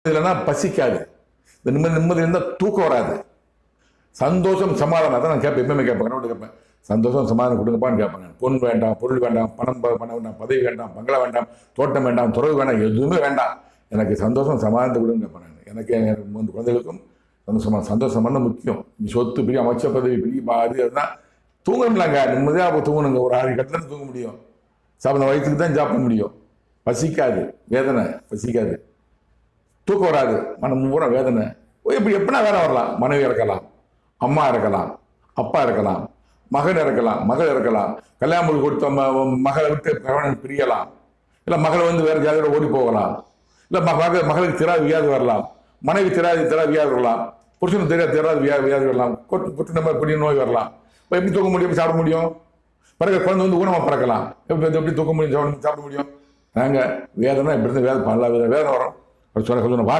இல்லைன்னா பசிக்காது. இந்த நிம்மதி இருந்தால் தூக்கம் வராது. சந்தோஷம் சமாதானம் தான் நான் கேட்பேன். எப்பவுமே கேட்பேன், கணவன் கேட்பேன். சந்தோஷம் சமாதானம் கொடுங்கப்பான்னு கேட்பேன். பொன் வேண்டாம், பொருள் வேண்டாம், பணம் வேண்டாம், பதவி வேண்டாம், பங்களா வேண்டாம், தோட்டம் வேண்டாம், துறவு வேண்டாம், எதுவுமே வேண்டாம். எனக்கு சந்தோஷம் சமாதானத்தை கொடுங்க கேட்பேன் நான். எனக்கு 3 குழந்தைகளுக்கும் சந்தோஷம் பண்ண முக்கியம். சொத்து பெரிய அமைச்ச பதவி பெரிய அது அதுதான் தூங்கணும்லாங்க. நிம்மதியாக தூங்கணுங்க. ஒரு 6 கட்டத்தில் தூங்க முடியும். சாப்பிட வயிற்றுக்கு தான் சாப்பிட முடியும். பசிக்காது, வேதனை பசிக்காது, தூக்கம் வராது, மனம் பூரா வேதனை. எப்படின்னா வேற வரலாம். மனைவி இறக்கலாம், அம்மா இறக்கலாம், அப்பா இறக்கலாம், மகன் இறக்கலாம், மகள் இறக்கலாம், கல்யாணம் கொடுத்த மகளை விட்டு கணவன் பிரியலாம், இல்லை மகளை வேற ஜாதியோட ஓடி போகலாம், இல்லை மகளுக்கு திராது வியாதி வரலாம், மனைவி திராது வியாதி வரலாம், புருஷனுக்கு திராது வியாதி வரலாம், கொட்டு நம்ம பெரிய நோய் வரலாம். இப்போ எப்படி தூக்க முடியும், எப்படி சாப்பிட முடியும்? பிறகு குழந்தை ஊனமாக பிறக்கலாம். எப்படி தூக்க முடியும், சாப்பிட முடியும்? நாங்கள் வேதனை இப்படி இருந்து வேதனை வரும். சொல்ல